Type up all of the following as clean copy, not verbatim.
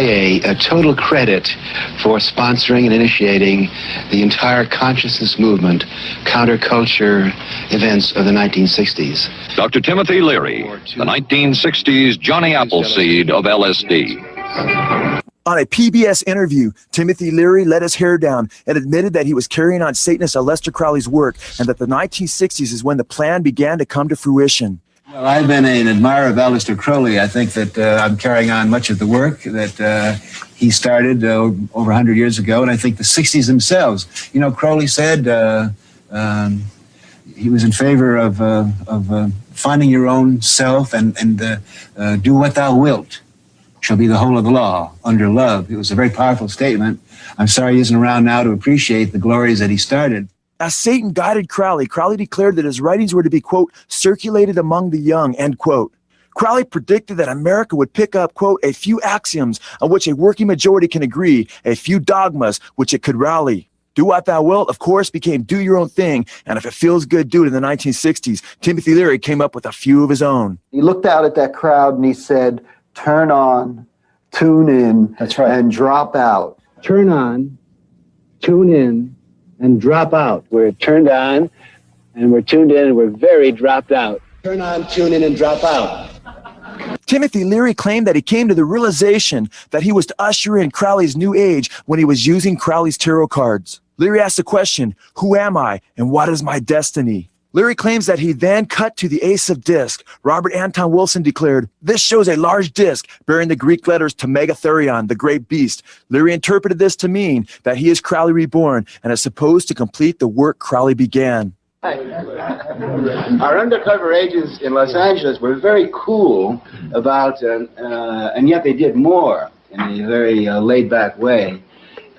A total credit for sponsoring and initiating the entire consciousness movement, counterculture events of the 1960s. Dr. Timothy Leary, the 1960s Johnny Appleseed of LSD. On a PBS interview, Timothy Leary let his hair down and admitted that he was carrying on Satanist Aleister Crowley's work and that the 1960s is when the plan began to come to fruition. Well, I've been an admirer of Aleister Crowley. I think that I'm carrying on much of the work that he started over 100 years ago, and I think the 60s themselves. You know, Crowley said he was in favor of finding your own self and do what thou wilt shall be the whole of the law under love. It was a very powerful statement. I'm sorry he isn't around now to appreciate the glories that he started. As Satan guided Crowley, Crowley declared that his writings were to be, quote, circulated among the young, end quote. Crowley predicted that America would pick up, quote, a few axioms on which a working majority can agree, a few dogmas which it could rally. Do what thou wilt, of course, became do your own thing, and if it feels good, do it in the 1960s. Timothy Leary came up with a few of his own. He looked out at that crowd and he said, turn on, tune in, that's right, and drop out. Turn on, tune in, and drop out. We're turned on, and we're tuned in, and we're very dropped out. Turn on, tune in, and drop out. Timothy Leary claimed that he came to the realization that he was to usher in Crowley's new age when he was using Crowley's tarot cards. Leary asked the question, who am I, and what is my destiny? Leary claims that he then cut to the Ace of Disc. Robert Anton Wilson declared, this shows a large disc bearing the Greek letters to Megatherion, the great beast. Leary interpreted this to mean that he is Crowley reborn and is supposed to complete the work Crowley began. Our undercover agents in Los Angeles were very cool about, and yet they did more in a very laid-back way.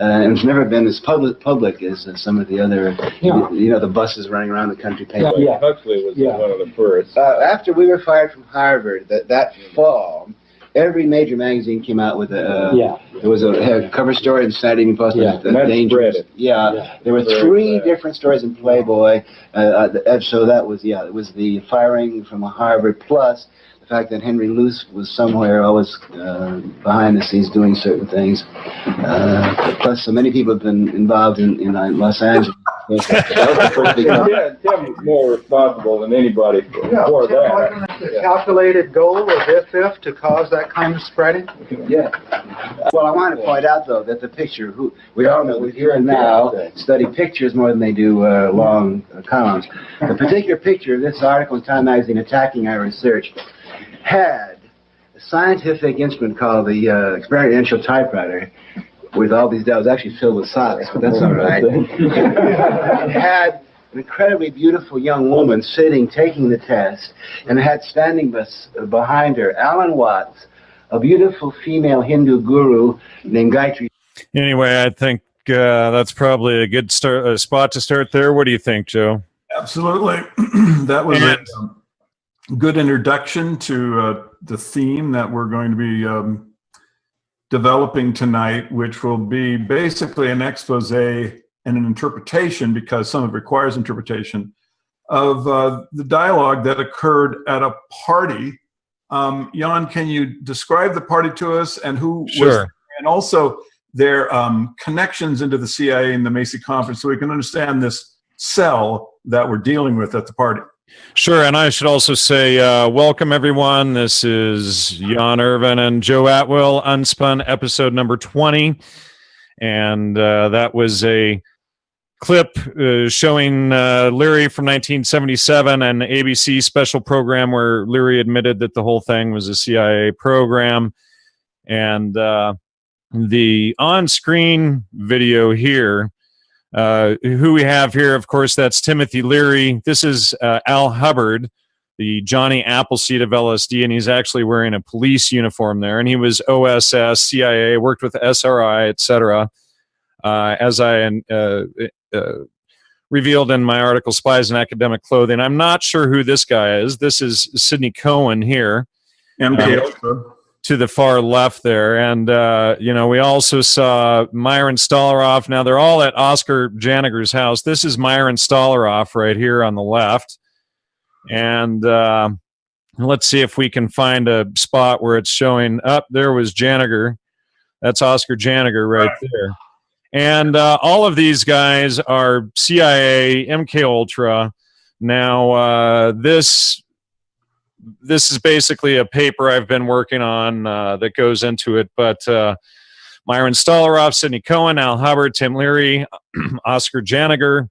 And it's never been as public as some of the other, you know, the buses running around the country. Huxley was one of the first. After we were fired from Harvard, that fall, every major magazine came out with a, there was a cover story in the Saturday Evening Post. Dangerous. There were three different stories in Playboy. So that was, it was the firing from Harvard plus the fact that Henry Luce was somewhere always behind the scenes doing certain things. Plus, so many people have been involved in Los Angeles. Tim was more responsible than anybody before that. The calculated goal of if to cause that kind of spreading? Yeah. Well, I want to point out, though, that the picture, we all know that here and now study pictures more than they do long columns. The particular picture of this article in Time Magazine attacking our research had a scientific instrument called the experiential typewriter with all these dials, actually filled with socks, but that's all right. It had an incredibly beautiful young woman sitting, taking the test, and it had standing behind her Alan Watts, a beautiful female Hindu guru named Gayatri. Anyway, I think that's probably a good spot to start there. What do you think, Joe? Absolutely. That was a good introduction to the theme that we're going to be developing tonight, which will be basically an expose and an interpretation, because some of it requires interpretation, of the dialogue that occurred at a party. Jan, can you describe the party to us and who was, and also their connections into the CIA and the Macy Conference, so we can understand this cell that we're dealing with at the party? Sure, and I should also say welcome, everyone. This is Jan Irvin and Joe Atwill, UnSpun, episode number 20. And that was a clip showing Leary from 1977, an ABC special program where Leary admitted that the whole thing was a CIA program. And the on-screen video here, who we have here, of course, that's Timothy Leary. This is Al Hubbard, the Johnny Appleseed of LSD, and he's actually wearing a police uniform there. And he was OSS, CIA, worked with SRI, etc. As I revealed in my article, Spies in Academic Clothing. I'm not sure who this guy is. This is Sidney Cohen here. MKULTRA. To the far left there. And, you know, we also saw Myron Stolaroff. Now, they're all at Oscar Janiger's house. This is Myron Stolaroff right here on the left. And let's see if we can find a spot where it's showing up. There was Janiger. That's Oscar Janiger right there. And all of these guys are CIA, MKUltra. Now, this is basically a paper I've been working on that goes into it, but Myron Stolaroff, Sidney Cohen, Al Hubbard, Tim Leary, Oscar Janiger,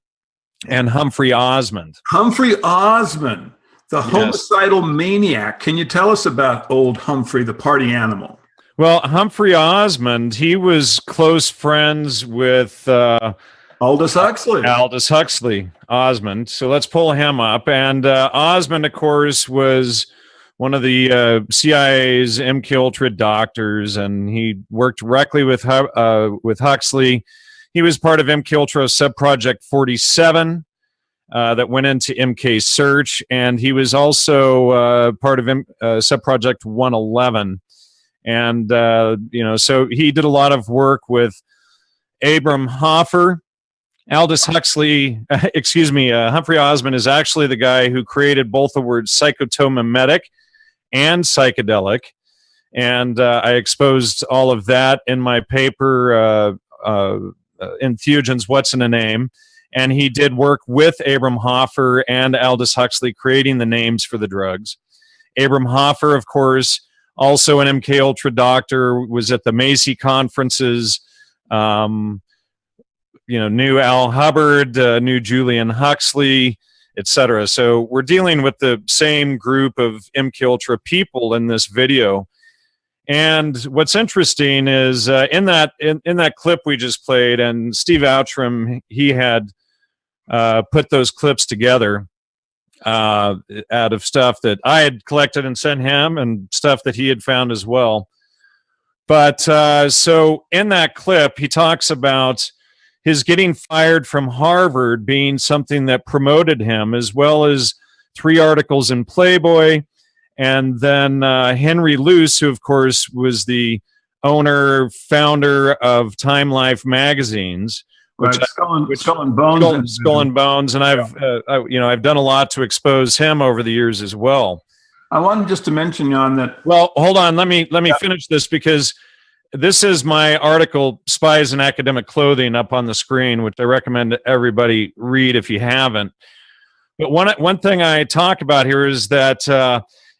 and Humphry Osmond. Humphry Osmond, the homicidal maniac. Can you tell us about old Humphrey, the party animal? Well, Humphry Osmond, he was close friends with Aldous Huxley. Aldous Huxley, Osmond. So let's pull him up. And Osmond, of course, was one of the CIA's MKUltra doctors, and he worked directly with Huxley. He was part of MKUltra Subproject 47 that went into MK Search, and he was also part of Subproject 111. And, so he did a lot of work with Abram Hoffer. Aldous Huxley, Humphry Osmond is actually the guy who created both the words psychotomimetic and psychedelic. And I exposed all of that in my paper, Entheogens, What's in a Name? And he did work with Abram Hoffer and Aldous Huxley creating the names for the drugs. Abram Hoffer, of course, also an MKUltra doctor, was at the Macy conferences, knew Al Hubbard, knew Julian Huxley, etc. So we're dealing with the same group of MKUltra people in this video. And what's interesting is in that clip we just played, and Steve Outram, he had put those clips together out of stuff that I had collected and sent him, and stuff that he had found as well. But so in that clip, he talks about his getting fired from Harvard being something that promoted him, as well as 3 articles in Playboy. And then Henry Luce, who, of course, was the owner, founder of Time Life magazines, which Skull and Bones. Skull and Bones, and I've done a lot to expose him over the years as well. I wanted just to mention, Jan, that. Well, hold on. Let me finish this, because this is my article, Spies in Academic Clothing, up on the screen, which I recommend everybody read if you haven't. But one thing I talk about here is that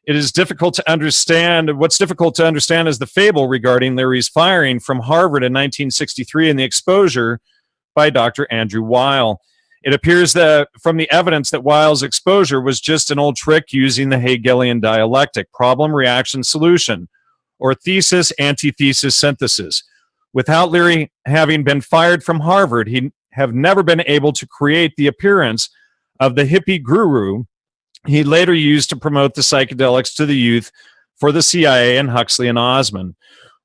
it is difficult to understand. What's difficult to understand is the fable regarding Leary's firing from Harvard in 1963 and the exposure by Dr. Andrew Weil. It appears that from the evidence that Weil's exposure was just an old trick using the Hegelian dialectic, problem, reaction, solution, or thesis, antithesis, synthesis. Without Leary having been fired from Harvard, he'd have never been able to create the appearance of the hippie guru he later used to promote the psychedelics to the youth for the CIA and Huxley and Osmond.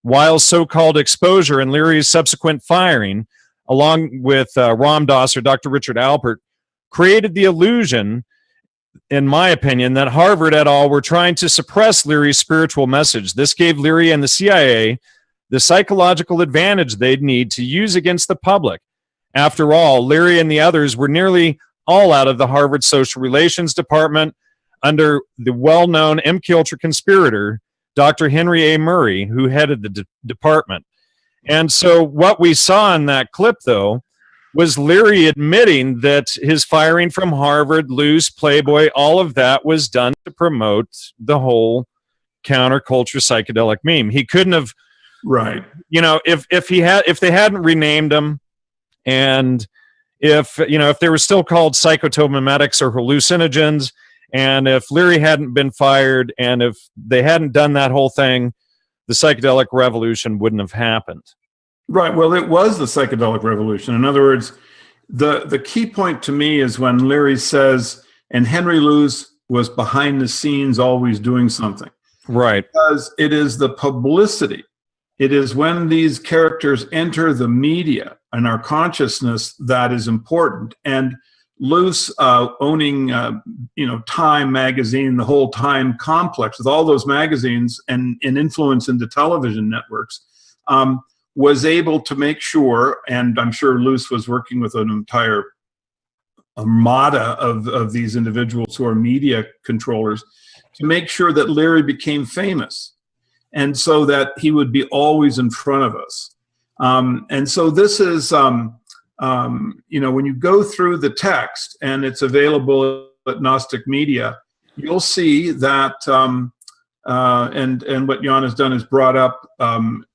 Weil's so-called exposure and Leary's subsequent firing, along with Ram Dass or Dr. Richard Alpert, created the illusion, in my opinion, that Harvard et al. Were trying to suppress Leary's spiritual message. This gave Leary and the CIA the psychological advantage they'd need to use against the public. After all, Leary and the others were nearly all out of the Harvard Social Relations Department under the well-known MKUltra conspirator, Dr. Henry A. Murray, who headed the department. And so what we saw in that clip, though, was Leary admitting that his firing from Harvard, Luce, Playboy, all of that was done to promote the whole counterculture psychedelic meme. He couldn't have, right? If they hadn't renamed him, and if they were still called psychotomimetics or hallucinogens, and if Leary hadn't been fired, and if they hadn't done that whole thing, the psychedelic revolution wouldn't have happened. Right. Well, it was the psychedelic revolution. In other words, the key point to me is when Leary says, and Henry Luce was behind the scenes always doing something. Right. Because it is the publicity. It is when these characters enter the media and our consciousness that is important. And Luce owning, Time magazine, the whole Time complex with all those magazines and influence into television networks, was able to make sure, and I'm sure Luce was working with an entire armada of these individuals who are media controllers, to make sure that Leary became famous. and so that he would be always in front of us. And so this is, when you go through the text, and it's available at Gnostic Media, you'll see that, and what Jan has done is brought up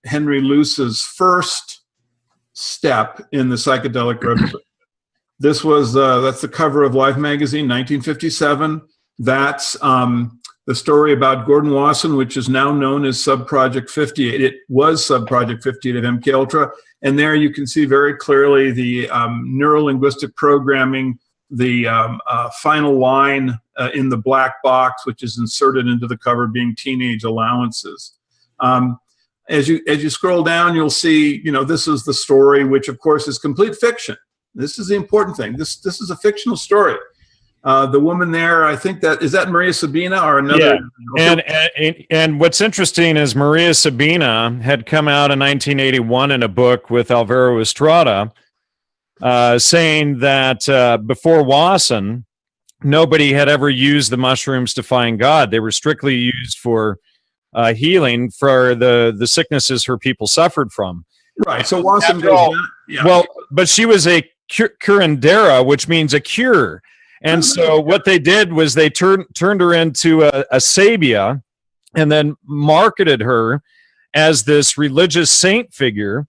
Henry Luce's first step in the psychedelic revolution. This was, that's the cover of Life magazine, 1957. That's the story about Gordon Wasson, which is now known as Subproject 58. It was Subproject 58 of MKUltra. And there you can see very clearly the neuro-linguistic programming, the final line in the black box, which is inserted into the cover, being teenage allowances. As you scroll down, you'll see, this is the story, which of course is complete fiction. This is the important thing. This is a fictional story. The woman there, I think is that Maria Sabina or another? Yeah. And what's interesting is Maria Sabina had come out in 1981 in a book with Alvaro Estrada, saying that before Wasson, nobody had ever used the mushrooms to find God. They were strictly used for healing for the sicknesses her people suffered from. Right. So Wasson goes down. Yeah. Well, but she was a curandera, which means a cure. And so what they did was they turned her into a sabia, and then marketed her as this religious saint figure.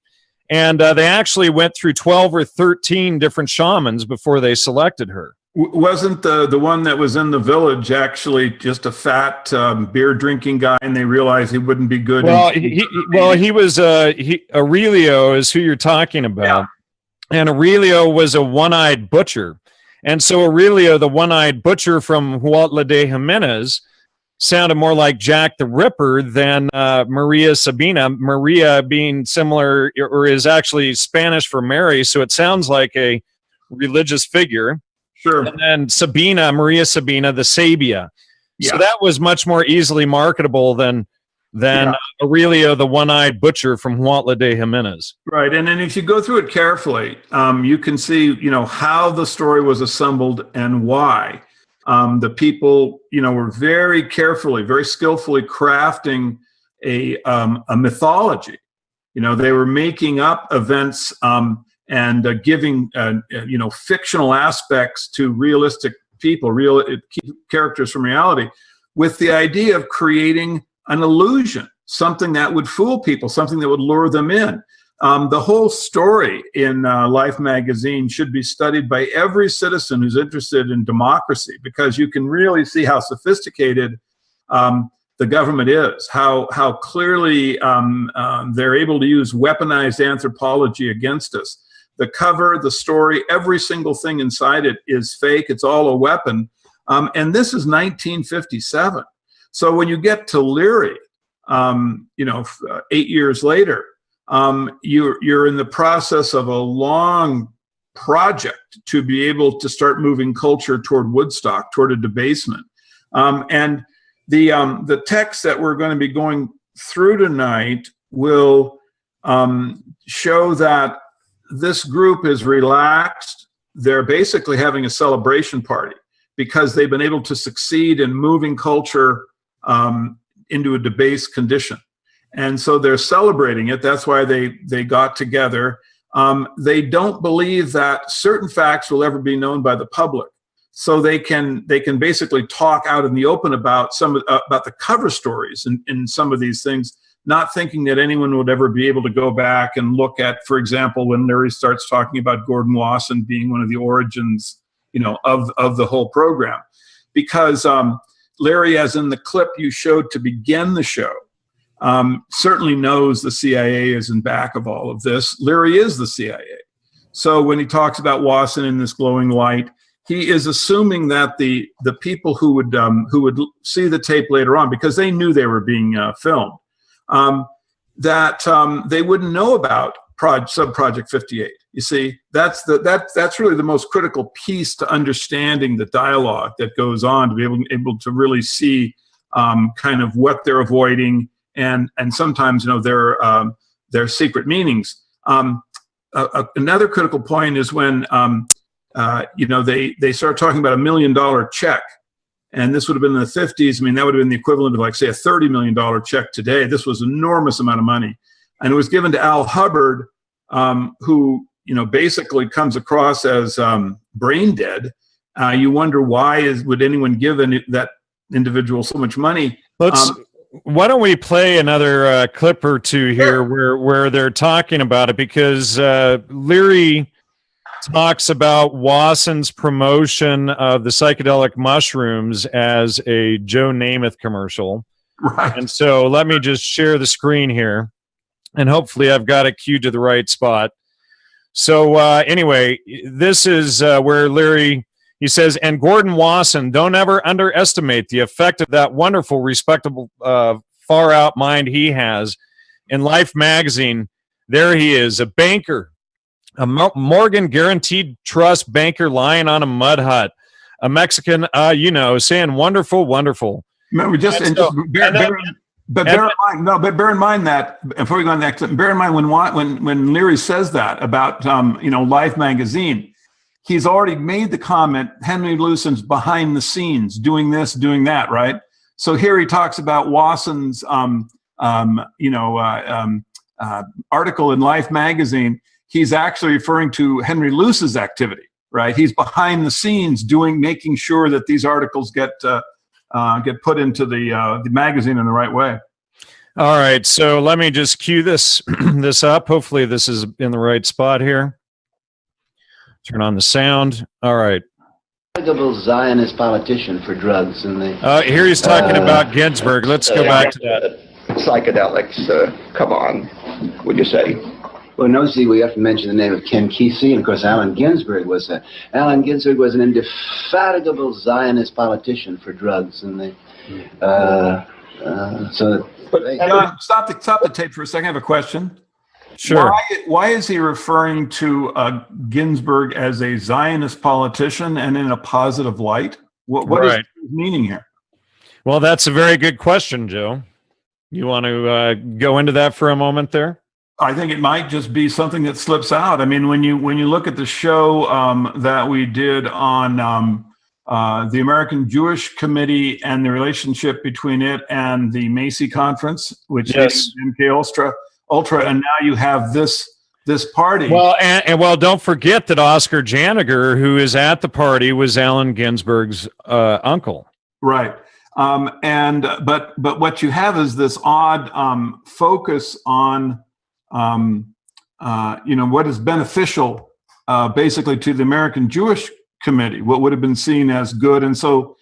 And they actually went through 12 or 13 different shamans before they selected her. Wasn't the one that was in the village actually just a fat beer drinking guy, and they realized he wouldn't be good? Well, he was Aurelio is who you're talking about. Yeah. And Aurelio was a one-eyed butcher. And so Aurelio, the one-eyed butcher from Huautla de Jimenez, sounded more like Jack the Ripper than Maria Sabina. Maria being similar, or is actually Spanish for Mary, so it sounds like a religious figure. Sure. And then Maria Sabina, the Sabia. Yeah. So that was much more easily marketable than Aurelio, the one-eyed butcher from Huautla de Jimenez. Right, and then if you go through it carefully, you can see, how the story was assembled and why. The people, were very carefully, very skillfully crafting a mythology. They were making up events and giving, fictional aspects to realistic people, real characters from reality, with the idea of creating an illusion, something that would fool people, something that would lure them in. The whole story in Life magazine should be studied by every citizen who's interested in democracy, because you can really see how sophisticated the government is, how clearly they're able to use weaponized anthropology against us. The cover, the story, every single thing inside it is fake. It's all a weapon. And this is 1957. So when you get to Leary, 8 years later, you're in the process of a long project to be able to start moving culture toward Woodstock, toward a debasement. And the text that we're going to be going through tonight will show that this group is relaxed. They're basically having a celebration party because they've been able to succeed in moving culture into a debased condition. And so they're celebrating it. That's why they got together. They don't believe that certain facts will ever be known by the public. So they can basically talk out in the open about about the cover stories in some of these things, not thinking that anyone would ever be able to go back and look at, for example, when Leary starts talking about Gordon Wasson being one of the origins, of the whole program. Because Leary, as in the clip you showed to begin the show, certainly knows the CIA is in back of all of this. Leary is the CIA. So when he talks about Wasson in this glowing light, he is assuming that the people who would see the tape later on, because they knew they were being filmed, that they wouldn't know about Subproject 58. You see, that's really the most critical piece to understanding the dialogue that goes on, to be able to really see kind of what they're avoiding, and sometimes their secret meanings. Another critical point is when they start talking about $1 million check and this would have been in the 50s. I mean, that would have been the equivalent of, like, say, a $30 million check today. This was an enormous amount of money. And it was given to Al Hubbard, who, you know, basically comes across as brain dead. You wonder would anyone give that individual so much money? Why don't we play another clip or two here where they're talking about it, because Leary talks about Wasson's promotion of the psychedelic mushrooms as a Joe Namath commercial. Right. And so let me just share the screen here, and hopefully I've got it queued to the right spot. So anyway, this is where Leary, he says, and Gordon Wasson, don't ever underestimate the effect of that wonderful, respectable, far-out mind he has. In Life magazine, there he is, a banker, a Morgan Guaranteed Trust banker lying on a mud hut, a Mexican, you know, saying wonderful, wonderful. No, bear in mind that before we go on next, bear in mind when Leary says that about you know, Life magazine, he's already made the comment, Henry Lewson's behind the scenes doing this, doing that, right? So here he talks about Wasson's you know, article in Life magazine. He's actually referring to Henry Luce's activity, right? He's behind the scenes making sure that these articles get put into the magazine in the right way. All right, so let me just cue this up. Hopefully this is in the right spot here. Turn on the sound. All right. Zionist politician for drugs, and here he's talking about Ginsburg. Let's go back to that. Psychedelics, come on, would you say? Well, no, see, we have to mention the name of Ken Kesey, and of course, Allen Ginsberg was an indefatigable Zionist politician for drugs, and John, stop the tape for a second. I have a question. Sure. Why is he referring to Ginsburg as a Zionist politician and in a positive light? What is his meaning here? Well, that's a very good question, Joe. You want to go into that for a moment there? I think it might just be something that slips out. I mean, when you look at the show that we did on the American Jewish Committee and the relationship between it and the Macy Conference, which is MKUltra, and now you have this party. Well, and don't forget that Oscar Janiger, who is at the party, was Allen Ginsberg's uncle. Right. But what you have is this odd focus on you know, what is beneficial basically to the American Jewish Committee, what would have been seen as good. And so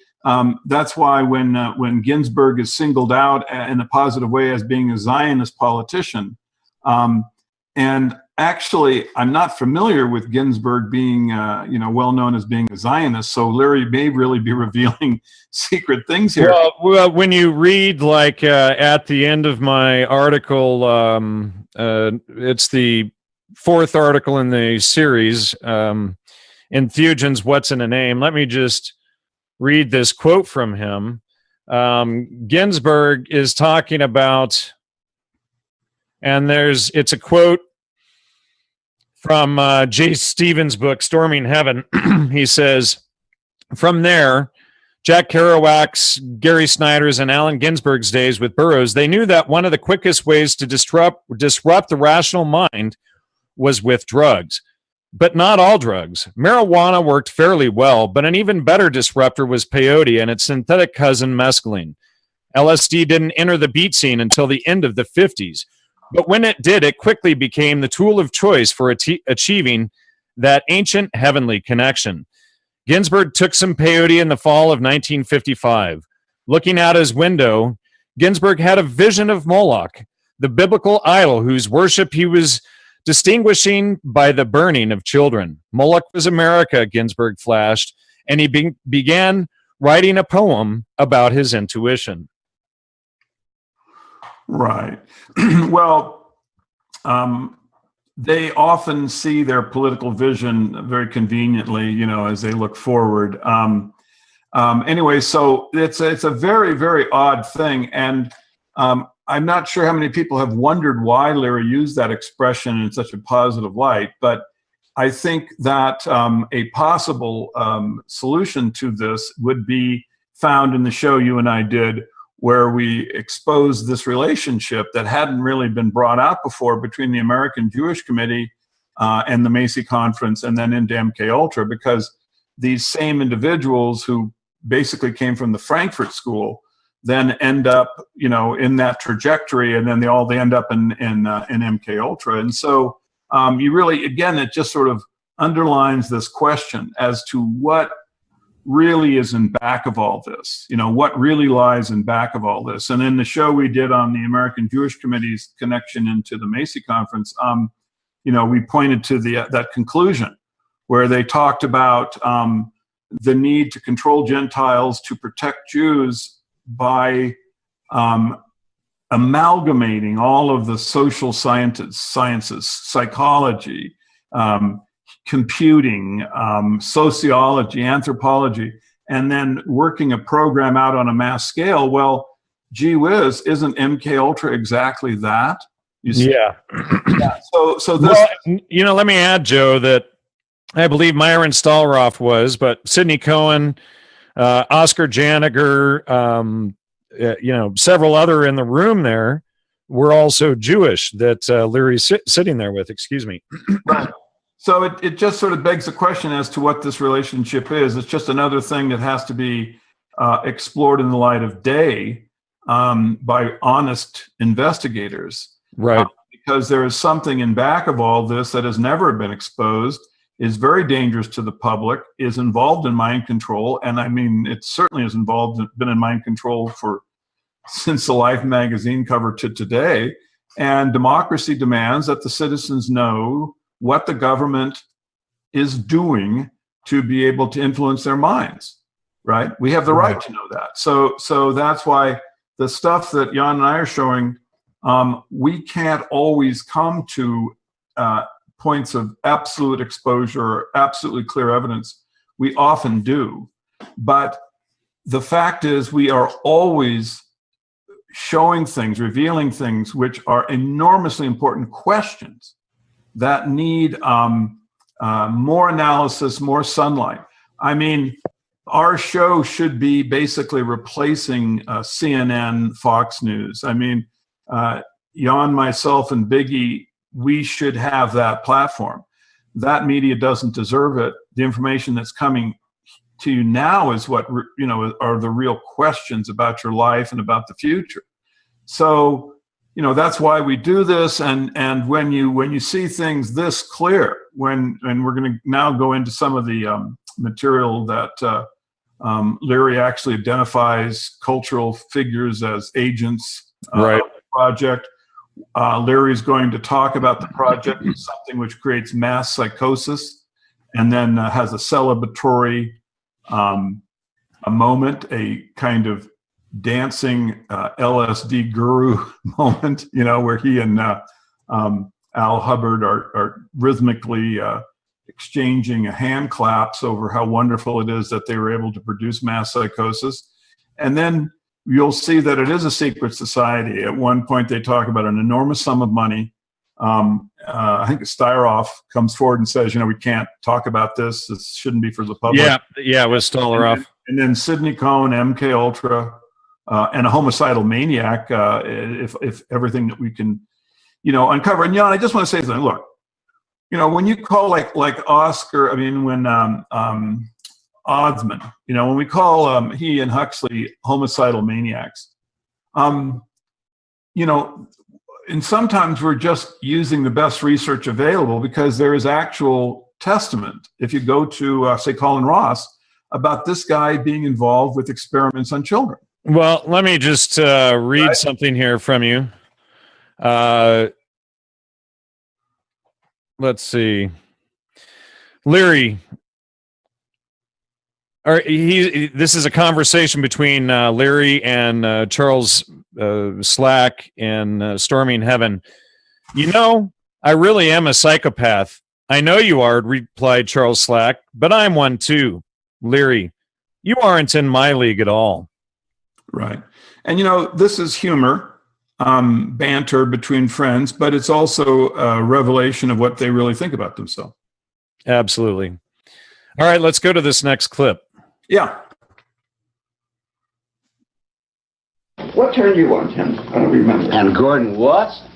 that's why when Ginsburg is singled out in a positive way as being a Zionist politician, and actually I'm not familiar with Ginsburg being you know, well known as being a Zionist, so Leary may really be revealing secret things here. Well, when you read, like, at the end of my article, it's the fourth article in the series, Enthusians, What's in a Name. Let me just read this quote from him. Ginsburg is talking about, and it's a quote from Jay Stevens' book, Storming Heaven. He says, from there, Jack Kerouac's, Gary Snyder's, and Allen Ginsberg's days with Burroughs, they knew that one of the quickest ways to disrupt the rational mind was with drugs. But not all drugs. Marijuana worked fairly well, but an even better disruptor was peyote and its synthetic cousin, mescaline. LSD didn't enter the beat scene until the end of the 50s. But when it did, it quickly became the tool of choice for achieving that ancient heavenly connection. Ginsberg took some peyote in the fall of 1955. Looking out his window, Ginsberg had a vision of Moloch, the biblical idol whose worship he was distinguishing by the burning of children. Moloch was America, Ginsberg flashed, and he began writing a poem about his intuition. Right. Well, they often see their political vision very conveniently, you know, as they look forward. Anyway, so it's a very, very odd thing. And I'm not sure how many people have wondered why Leary used that expression in such a positive light, but I think that a possible solution to this would be found in the show you and I did, where we exposed this relationship that hadn't really been brought out before between the American Jewish Committee and the Macy Conference, and then into MKUltra, because these same individuals who basically came from the Frankfurt School then end up, in that trajectory, and then they end up in MKUltra. And so you really, again, it just sort of underlines this question as to what really is in back of all this, what really lies in back of all this. And in the show we did on the American Jewish Committee's connection into the Macy Conference, we pointed to that conclusion where they talked about the need to control Gentiles to protect Jews by amalgamating all of the social sciences, psychology, computing, sociology, anthropology, and then working a program out on a mass scale. Well, gee whiz, isn't MKUltra exactly that? You see? Yeah. Yeah. So this. Well, let me add, Joe, that I believe Myron Stolaroff was, but Sidney Cohen, Oscar Janiger, several other in the room there were also Jewish that Leary's sitting there with. Excuse me. Right. So it just sort of begs the question as to what this relationship is. It's just another thing that has to be explored in the light of day by honest investigators. Right. Because there is something in back of all this that has never been exposed, is very dangerous to the public, is involved in mind control. And I mean, it certainly is been in mind control since the Life magazine cover to today. And democracy demands that the citizens know what the government is doing to be able to influence their minds, right? We have the right to know that. So that's why the stuff that Jan and I are showing, we can't always come to points of absolute exposure or absolutely clear evidence. We often do. But the fact is, we are always showing things, revealing things which are enormously important questions that need more analysis, more sunlight. I mean, our show should be basically replacing CNN, Fox News. I mean, Jan, myself, and Biggie, we should have that platform. That media doesn't deserve it. The information that's coming to you now is what, are the real questions about your life and about the future. So, that's why we do this. And when you see things this clear, and we're going to now go into some of the material that Leary actually identifies cultural figures as agents right. of the project. Leary's going to talk about the project as something which creates mass psychosis, and then has a celebratory a moment, a kind of dancing LSD guru moment, where he and Al Hubbard are rhythmically exchanging hand claps over how wonderful it is that they were able to produce mass psychosis. And then you'll see that it is a secret society. At one point, they talk about an enormous sum of money. I think Stolaroff comes forward and says, we can't talk about this. This shouldn't be for the public. Yeah, it was Stolaroff. And then Sidney Cohen, MKUltra, and a homicidal maniac, if everything that we can, uncover. And Jan, I just want to say something. Look, when you call like Oscar, when Osmond, when we call he and Huxley homicidal maniacs, and sometimes we're just using the best research available because there is actual testament. If you go to, say, Colin Ross, about this guy being involved with experiments on children. Well, let me just read something here from you. Let's see. Leary. This is a conversation between Leary and Charles Slack in Storming Heaven. I really am a psychopath. I know you are, replied Charles Slack, but I'm one too. Leary, you aren't in my league at all. Right. And, this is humor, banter between friends, but it's also a revelation of what they really think about themselves. Absolutely. All right, let's go to this next clip. Yeah. What turned you on, Tim? I don't remember. And Gordon Watson.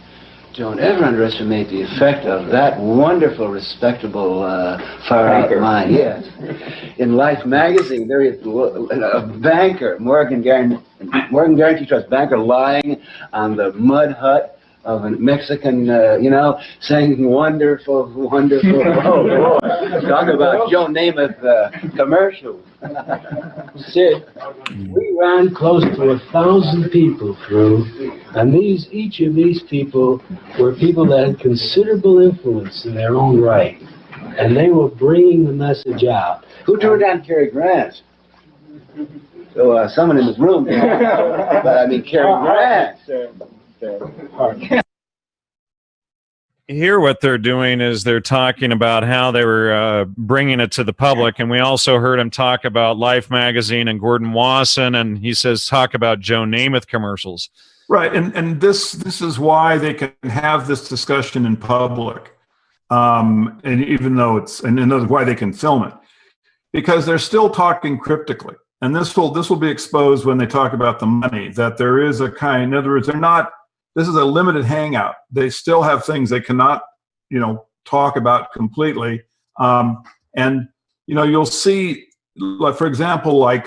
Don't ever underestimate the effect of that wonderful, respectable, far-out mind. Yes. In Life magazine, there is a banker, Morgan Guarantee Trust banker, lying on the mud hut of a Mexican, saying wonderful, wonderful. Oh, boy. Talk about Joe Namath commercials. Sid, we ran close to 1,000 people through, and each of these people were people that had considerable influence in their own right, and they were bringing the message out. Who turned down Cary Grant? So someone in this room, but I mean Cary Grant. Here what they're doing is they're talking about how they were bringing it to the public, and we also heard him talk about Life magazine and Gordon Wasson, and he says talk about Joe Namath commercials. Right, and this is why they can have this discussion in public, and even though and another why they can film it, because they're still talking cryptically, and this will be exposed when they talk about the money, that there is a kind. In other words, they're not. This is a limited hangout. They still have things they cannot, talk about completely. And you'll see, like, for example, like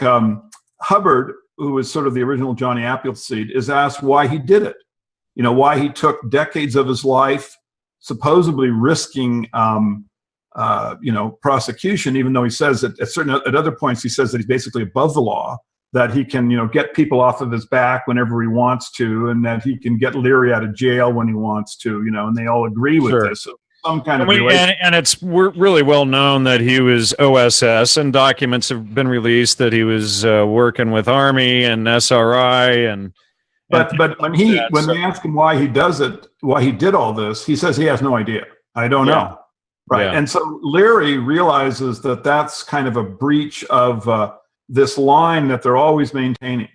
Hubbard, who was sort of the original Johnny Appleseed, is asked why he did it. Why he took decades of his life, supposedly risking, prosecution, even though he says that at other points he says that he's basically above the law, that he can, get people off of his back whenever he wants to, and that he can get Leary out of jail when he wants to, and they all agree with this. So some kind of and we're really well known that he was OSS, and documents have been released that he was working with Army and SRI, but when they ask him why he does it, why he did all this, he says he has no idea. I don't know. Right. Yeah. And so Leary realizes that that's kind of a breach of this line that they're always maintaining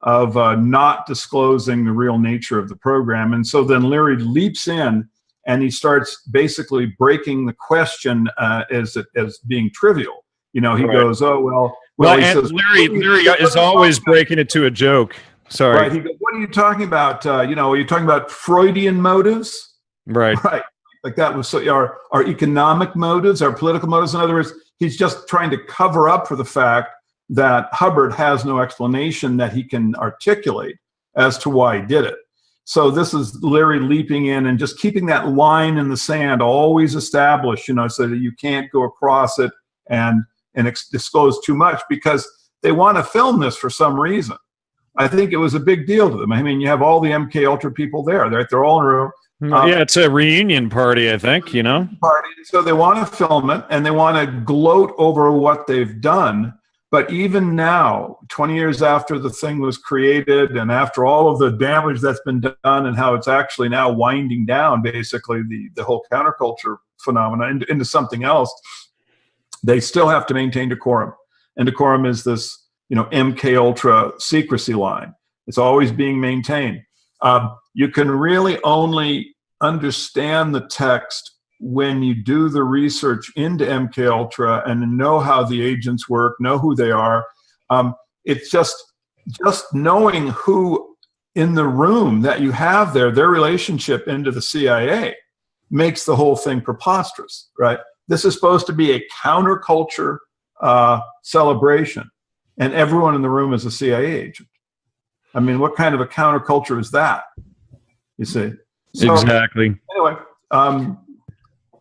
of not disclosing the real nature of the program. And so then Leary leaps in and he starts basically breaking the question as being trivial. He goes, oh, well, he says, Leary is always breaking it to a joke. Sorry. Right. He goes, what are you talking about? Are you talking about Freudian motives? Right. Right. Like that was our economic motives, our political motives. In other words, he's just trying to cover up for the fact that Hubbard has no explanation that he can articulate as to why he did it. So this is Leary leaping in and just keeping that line in the sand always established, so that you can't go across it and disclose too much, because they want to film this for some reason. I think it was a big deal to them. I mean, you have all the MKUltra people there. They're all in a room. Yeah, it's a reunion party, I think, Party. So they want to film it, and they want to gloat over what they've done. But even now, 20 years after the thing was created and after all of the damage that's been done and how it's actually now winding down, basically, the whole counterculture phenomena into something else, they still have to maintain decorum. And decorum is this, MKUltra secrecy line. It's always being maintained. You can really only understand the text when you do the research into MKUltra and know how the agents work, know who they are. It's just knowing who in the room that you have there, their relationship into the CIA, makes the whole thing preposterous, right? This is supposed to be a counterculture celebration, and everyone in the room is a CIA agent. I mean, what kind of a counterculture is that? You see? So, exactly. Anyway,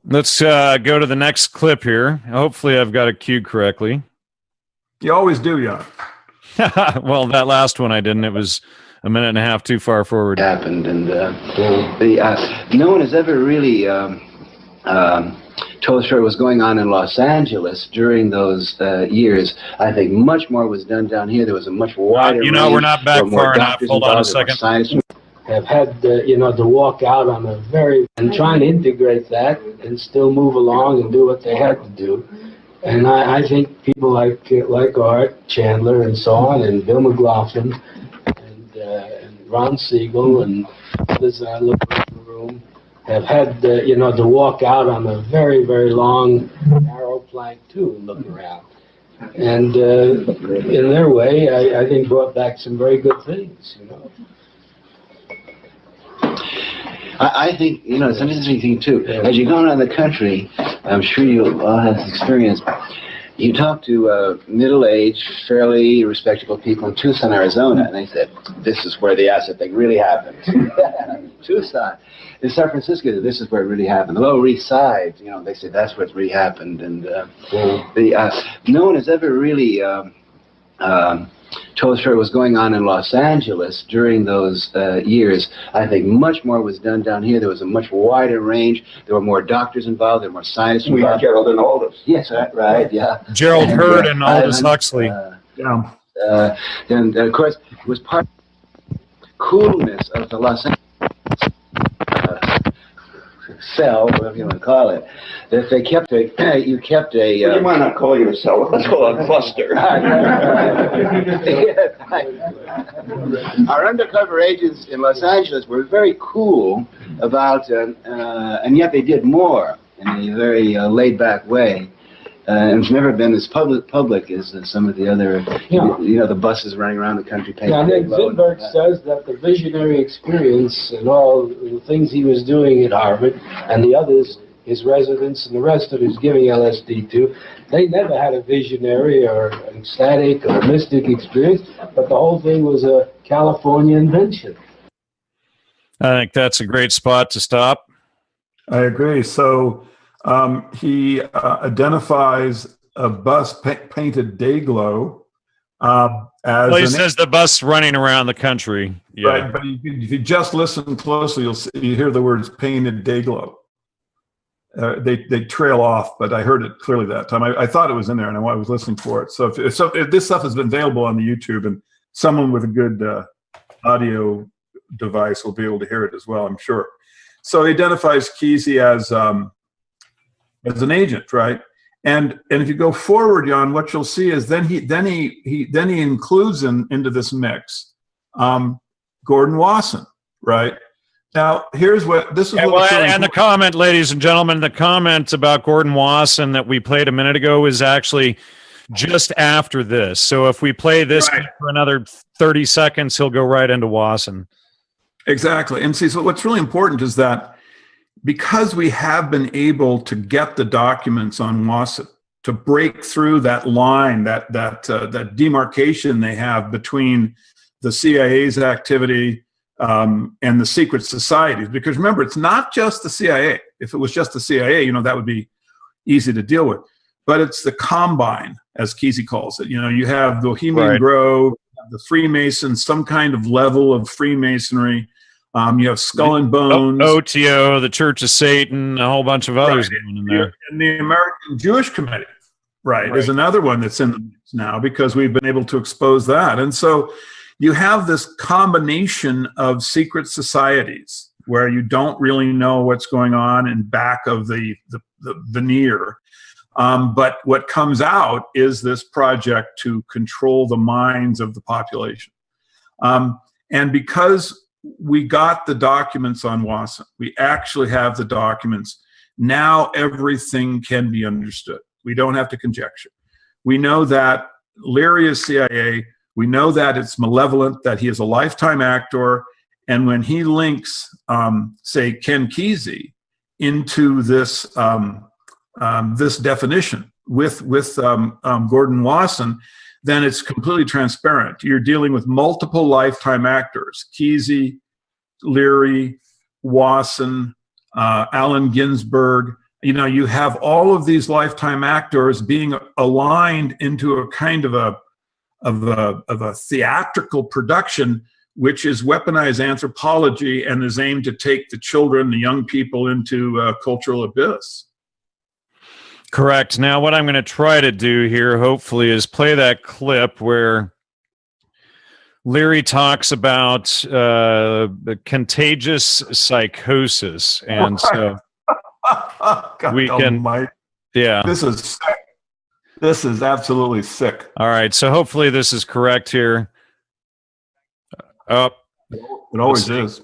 let's go to the next clip here. Hopefully I've got it queued correctly. You always do, Jan. Well, that last one I didn't. It was a minute and a half too far forward. Happened, and no one has ever really told us what was going on in Los Angeles during those years. I think much more was done down here. There was a much wider range. We're not back far enough. Hold on a second. Have had to walk out on and trying to integrate that and still move along and do what they had to do. And I think people like Art Chandler and so on, and Bill McLaughlin and Ron Siegel and others I look around the room have had to walk out on a very, very long, narrow plank too and look around. and in their way, I think brought back some very good things, you know. I think, you know, it's an interesting thing, too. As you go around the country, I'm sure you all have this experience. You talk to middle-aged, fairly respectable people in Tucson, Arizona, and they said, this is where the acid thing really happened. Tucson. In San Francisco, this is where it really happened. The Lower East Side, you know, they said that's where it really happened. And no one has ever really told us what was going on in Los Angeles during those years. I think much more was done down here. There was a much wider range. There were more doctors involved. There were more scientists involved. We had Gerald and Aldous. Yes, right, yeah. Gerald Hurd and Aldous Huxley. Yeah. And of course, it was part of the coolness of the Los Angeles cell, whatever you want to call it, that they kept a, you kept a... You might not call it a cell, let's call it a cluster. Our undercover agents in Los Angeles were very cool about, and yet they did more in a very laid-back way. And it's never been as public as some of the other, you know, the buses running around the country. Yeah, I think Zimberg says that the visionary experience and all the things he was doing at Harvard and the others, his residents and the rest of his giving LSD to, they never had a visionary or ecstatic or mystic experience, but the whole thing was a California invention. I think that's a great spot to stop. I agree. So he identifies a bus painted Dayglow as... Well, he says the bus running around the country. Yeah. Right, but if you just listen closely, you hear the words painted Dayglow. They trail off, but I heard it clearly that time. I thought it was in there, and I was listening for it. So if this stuff has been available on the YouTube, and someone with a good audio device will be able to hear it as well, I'm sure. So he identifies Kesey as an agent, right? And if you go forward, Jan, what you'll see is then he includes into this mix Gordon Wasson, right? Now here's what this is. And the comment, ladies and gentlemen, the comment about Gordon Wasson that we played a minute ago is actually just after this. So if we play this for another 30 seconds, he'll go right into Wasson. Exactly. And see, so what's really important is that because we have been able to get the documents on Wasson, to break through that line, that demarcation they have between the CIA's activity and the secret societies. Because remember, it's not just the CIA. If it was just the CIA, you know, that would be easy to deal with. But it's the combine, as Kesey calls it. You know, you have the Bohemian Grove, the Freemasons, some kind of level of Freemasonry. You have Skull and Bones, OTO, the Church of Satan, a whole bunch of others going in there. And the American Jewish Committee, is another one that's in the mix now because we've been able to expose that. And so you have this combination of secret societies where you don't really know what's going on in back of the veneer. But what comes out is this project to control the minds of the population. And because we got the documents on Wasson, we actually have the documents. Now everything can be understood. We don't have to conjecture. We know that Leary is CIA. We know that it's malevolent, that he is a lifetime actor. And when he links, say, Ken Kesey into this this definition with Gordon Wasson, then it's completely transparent. You're dealing with multiple lifetime actors: Kesey, Leary, Wasson, Allen Ginsberg. You know, you have all of these lifetime actors being aligned into a kind of a theatrical production, which is weaponized anthropology and is aimed to take the children, the young people, into a cultural abyss. Correct. Now, what I'm going to try to do here, hopefully, is play that clip where Leary talks about contagious psychosis. And so we can, yeah. This is sick. This is absolutely sick. All right. So hopefully this is correct here. It always is.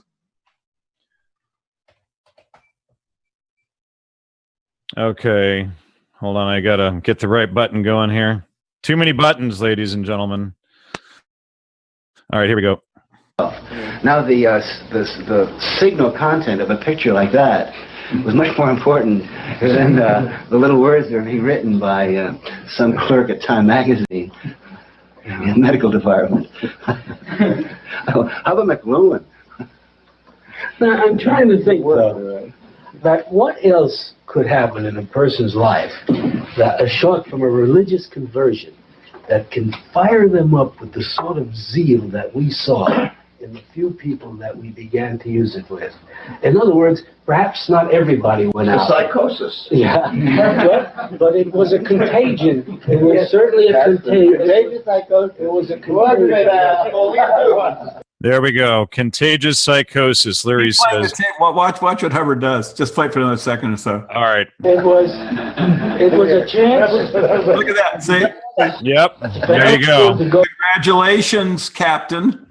Okay. Hold on, I gotta get the right button going here. Too many buttons, ladies and gentlemen. All right, here we go. Now the signal content of a picture like that was much more important than the little words that are being written by some clerk at Time magazine in the medical department. How about McLuhan? Now, I'm trying to think, though, that what else could happen in a person's life that, short from a religious conversion, that can fire them up with the sort of zeal that we saw in the few people that we began to use it with. In other words, perhaps not everybody went out. Psychosis. Yeah, but it was a contagion. It was certainly a contagion. It was a contagion. There we go. Contagious psychosis, Leary says. Watch what Hubbard does. Just play for another second or so. All right. It was a chance. Look at that. See? Yep. There you go. Congratulations, Captain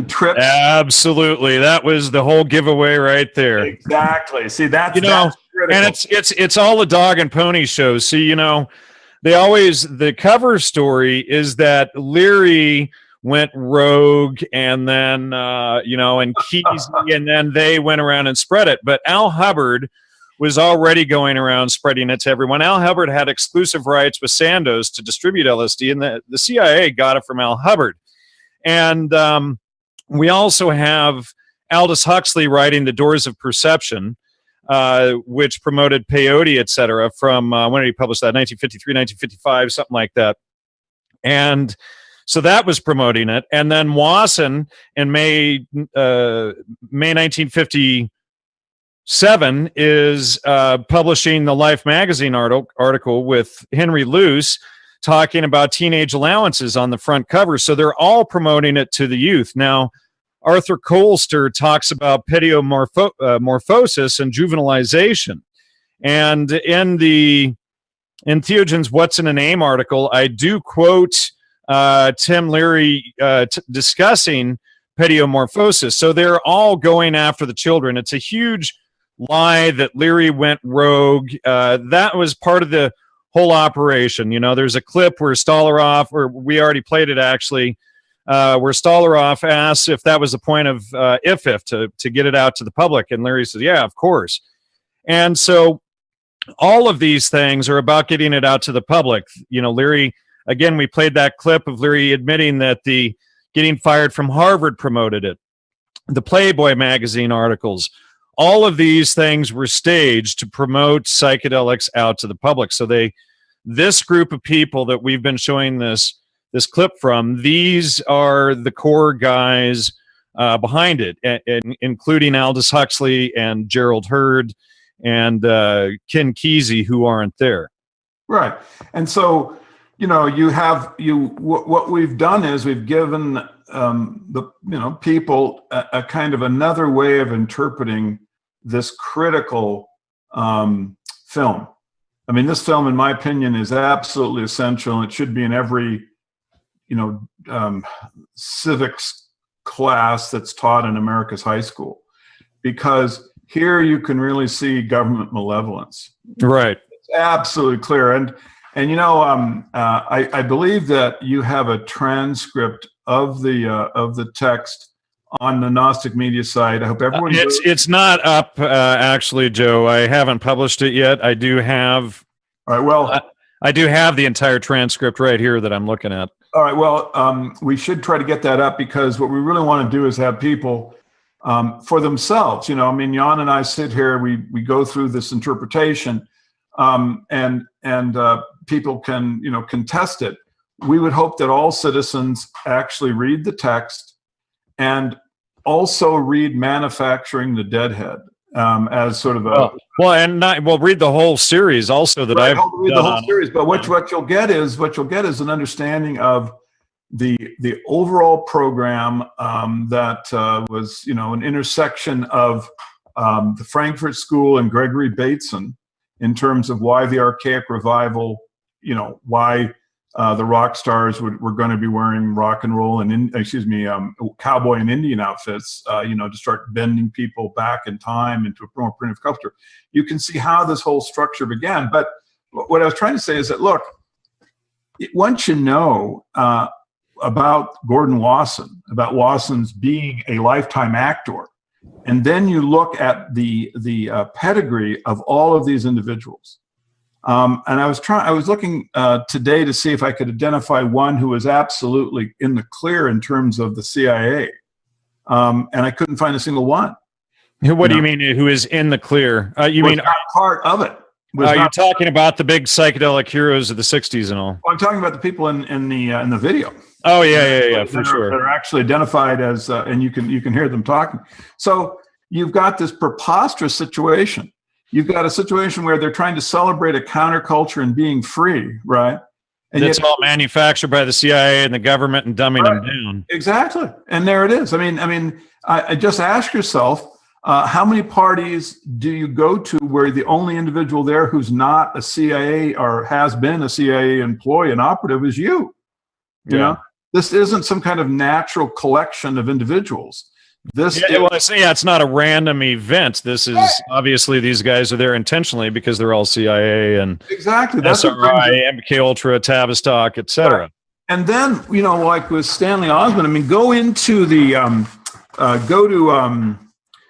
Trips. Absolutely. That was the whole giveaway right there. Exactly. See, that's that's critical. And it's all a dog and pony show. See, the cover story is that Leary went rogue, and then and Kesey, and then they went around and spread it. But Al Hubbard was already going around spreading it to everyone. Al Hubbard had exclusive rights with Sandoz to distribute LSD, and the CIA got it from Al Hubbard. And we also have Aldous Huxley writing The Doors of Perception, which promoted peyote, etc. From when did he publish that? 1953, 1955, something like that. And so that was promoting it. And then Wasson in May 1957 is publishing the Life magazine article with Henry Luce talking about teenage allowances on the front cover. So they're all promoting it to the youth. Now, Arthur Kohlster talks about pediomorphosis and juvenilization. And in Theogen's What's in a Name article, I do quote Tim Leary discussing pediomorphosis. So they're all going after the children. It's a huge lie that Leary went rogue. That was part of the whole operation. There's a clip where Stolaroff, or we already played it actually, where Stolaroff asks if that was the point of if to get it out to the public. And Leary says, yeah, of course. And so all of these things are about getting it out to the public. Leary, again, we played that clip of Leary admitting that the getting fired from Harvard promoted it. The Playboy magazine articles, all of these things were staged to promote psychedelics out to the public. So this group of people that we've been showing this clip from, these are the core guys behind it, including Aldous Huxley and Gerald Hurd and Ken Kesey, who aren't there. Right. And so, what we've done is we've given people a kind of another way of interpreting this critical film. I mean, this film, in my opinion, is absolutely essential. It should be in every, civics class that's taught in America's high school, because here you can really see government malevolence. Right. It's absolutely clear. And I believe that you have a transcript of the text on the Gnostic Media site. I hope everyone. It's not up actually, Joe. I haven't published it yet. I do have. All right. Well, I do have the entire transcript right here that I'm looking at. All right. Well, we should try to get that up, because what we really want to do is have people for themselves. Jan and I sit here. We go through this interpretation, and people can contest it. We would hope that all citizens actually read the text and also read Manufacturing the Deadhead as sort of a read the whole series also that I've read the whole series. But what you'll get is an understanding of the overall program that was an intersection of the Frankfurt School and Gregory Bateson in terms of why the Archaic Revival, why the rock stars were going to be wearing rock and roll and cowboy and Indian outfits, to start bending people back in time into a more primitive culture. You can see how this whole structure began. But what I was trying to say is that, look, once you know about Gordon Wasson, about Wasson's being a lifetime actor, and then you look at the pedigree of all of these individuals. And I was looking today to see if I could identify one who was absolutely in the clear in terms of the CIA, and I couldn't find a single one. What do you mean? Who is in the clear? You mean not part of it? Are you talking about the big psychedelic heroes of the '60s and all? Well, I'm talking about the people in the video. Oh yeah, for sure. That are actually identified as, and you can hear them talking. So you've got this preposterous situation. You've got a situation where they're trying to celebrate a counterculture and being free, right? And it's all manufactured by the CIA and the government and dumbing them down. Exactly, and there it is. I mean, I just ask yourself, how many parties do you go to where the only individual there who's not a CIA or has been a CIA employee and operative is you? You know, this isn't some kind of natural collection of individuals. It's not a random event. This is obviously these guys are there intentionally because they're all CIA and exactly SRI, MKULTRA, Tavistock, etc. Right. And then like with Stanley Osmond, I mean, go into the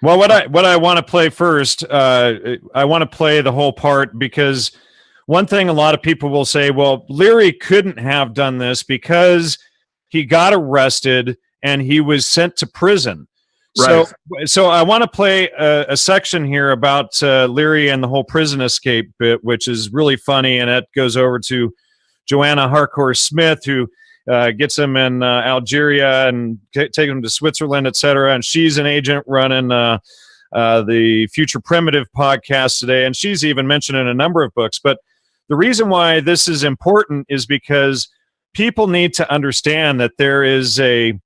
Well, what I want to play first, I want to play the whole part because one thing a lot of people will say, well, Leary couldn't have done this because he got arrested and he was sent to prison. Right. So I want to play a section here about Leary and the whole prison escape bit, which is really funny, and it goes over to Joanna Harcourt Smith, who gets him in Algeria and take him to Switzerland, etc. And she's an agent running the Future Primitive podcast today, and she's even mentioned in a number of books. But the reason why this is important is because people need to understand that there is a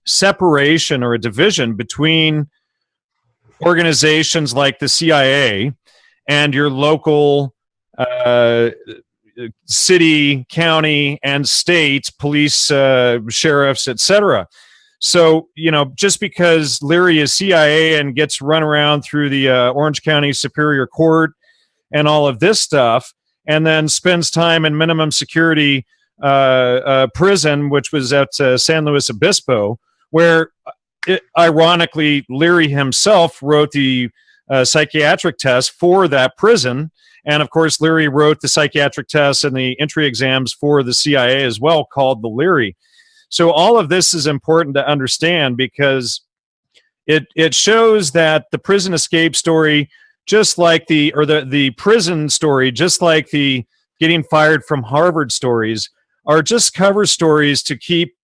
separation or a division between organizations like the CIA and your local city, county, and state police, sheriffs, etc. So, just because Leary is CIA and gets run around through the Orange County Superior Court and all of this stuff, and then spends time in minimum security prison, which was at San Luis Obispo, where ironically Leary himself wrote the psychiatric test for that prison. And of course, Leary wrote the psychiatric tests and the entry exams for the CIA as well, called the Leary. So all of this is important to understand because it shows that the prison escape story, just like the prison story, just like the getting fired from Harvard stories, are just cover stories to keep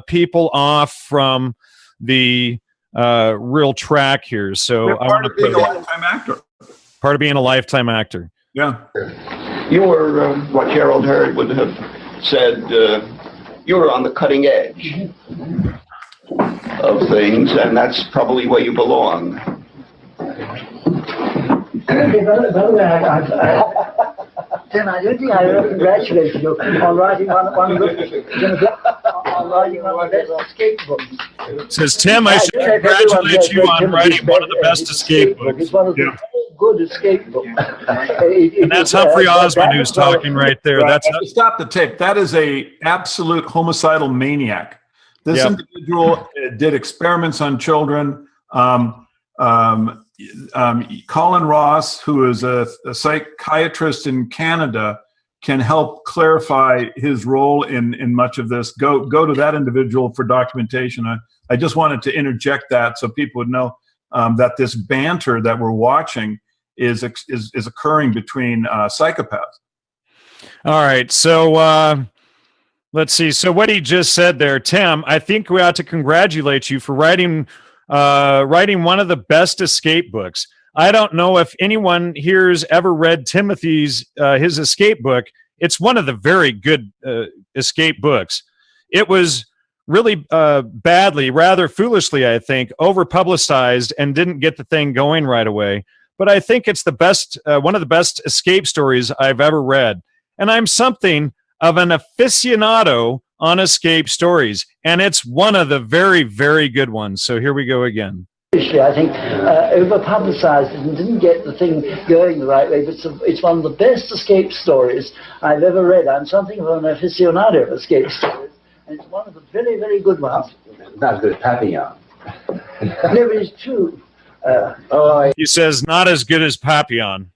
people off from the real track here. So part of being a lifetime actor. Part of being a lifetime actor. Yeah. You were what Gerald Hurd would have said. You were on the cutting edge of things, and that's probably where you belong. Tim, I don't think I will congratulate you on writing one of the best escape books. Says Tim, I should congratulate you on writing one of the best escape books. It's one of the good escape books. And that's Humphry Osmond who's talking right there. Right. Stop the tape. That is a absolute homicidal maniac. This individual did experiments on children. Colin Ross, who is a psychiatrist in Canada, can help clarify his role in much of this. Go to that individual for documentation. I just wanted to interject that so people would know that this banter that we're watching is occurring between psychopaths. All right, so let's see. So what he just said there, Tim, I think we ought to congratulate you for writing one of the best escape books. I don't know if anyone here's ever read Timothy's his escape book. It's one of the very good escape books. It was really badly, rather foolishly, I think, over-publicized and didn't get the thing going right away. But I think it's the best, one of the best escape stories I've ever read. And I'm something of an aficionado on escape stories, and it's one of the very, very good ones. So here we go again. I think over-publicised and didn't get the thing going the right way, but it's one of the best escape stories I've ever read. I'm something of an aficionado of escape stories, and it's one of the very, very good ones. Not as good as Papillon. No, but it's true. He says, not as good as Papillon.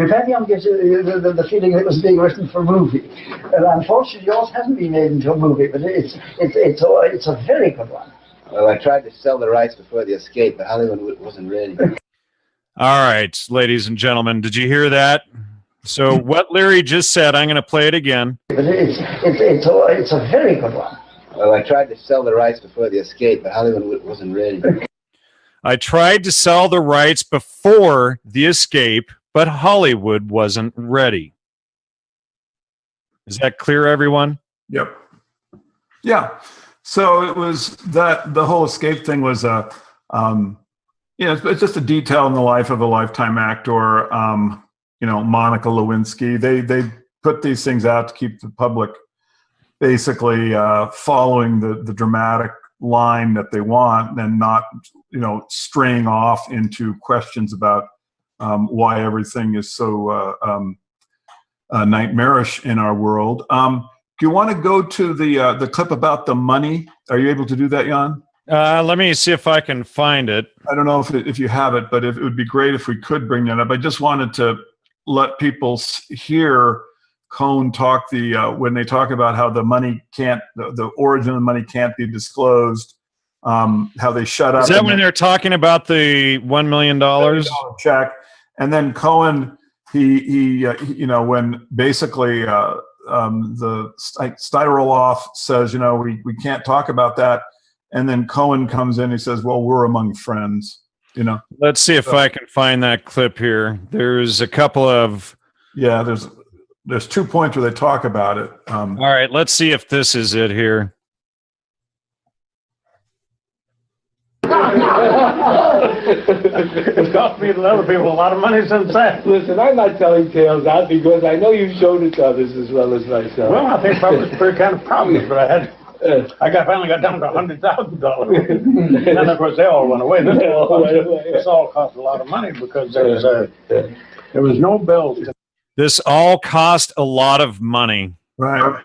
Papillon gives you the feeling that it was being written for a movie. Unfortunately, yours hasn't been made into a movie, but it's a very good one. Well, I tried to sell the rights before the escape, but Hollywood wasn't ready. All right, ladies and gentlemen, did you hear that? So what Leary just said, I'm going to play it again. But it's a very good one. Well, I tried to sell the rights before the escape, but Hollywood wasn't ready. I tried to sell the rights before the escape, but Hollywood wasn't ready. Is that clear, everyone? Yep. Yeah. So it was that the whole escape thing was it's just a detail in the life of a lifetime actor. Monica Lewinsky. They put these things out to keep the public basically following the dramatic line that they want, and not straying off into questions about why everything is so nightmarish in our world. Do you want to go to the clip about the money? Are you able to do that, Jan? Let me see if I can find it. I don't know if you have it, but it would be great if we could bring that up. I just wanted to let people hear Cohen talk when they talk about how the money can't, the origin of the money can't be disclosed, how they shut up. Is that when they're talking about the $1 million check? And then Cohen, he when basically the Stolaroff says, we can't talk about that. And then Cohen comes in, he says, well, we're among friends, Let's see if I can find that clip here. There's a couple of... Yeah, there's 2 points where they talk about it. All right, let's see if this is it here. It's cost me and other people a lot of money since then. Listen, I'm not telling tales out because I know you've shown it to others as well as myself. Well, I think I was pretty kind of proud of it, but finally got down to $100,000. And then, of course, they all went away. This all cost a lot of money because there was no bills. This all cost a lot of money. Right.